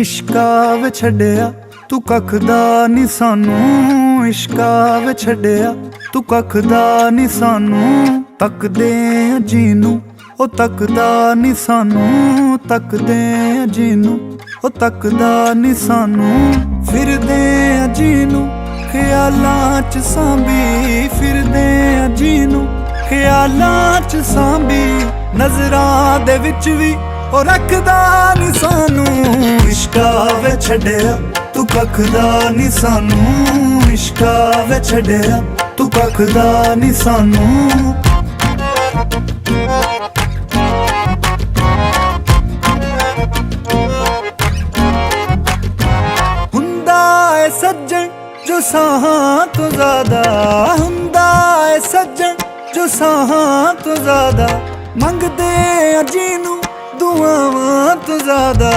इश्का वे छड्डिया तू कखदा नी सानू, इश्का वे छड्डिया तू कखदा नी सानू। तकदे जीनू ओ तकदा नी सानू, तकदे जीनू ओ तकदा नी सानू। फिरदे जीनू ख्यालां च सांभी, फिरदे जीनू ख्यालां च सांभी। नजरां दे विच भी ओ रखदा नी सानू। इश्का वे छड्डिया तू कखदा नी सानू, इश्का वे छड्डिया तू कखदा नी सानू। हुंदा है सज्जन जो साहां तो ज्यादा, हुंदा है सज्जन जो साहां तो ज्यादा। मंगदे जीनू दुआवां तो ज्यादा,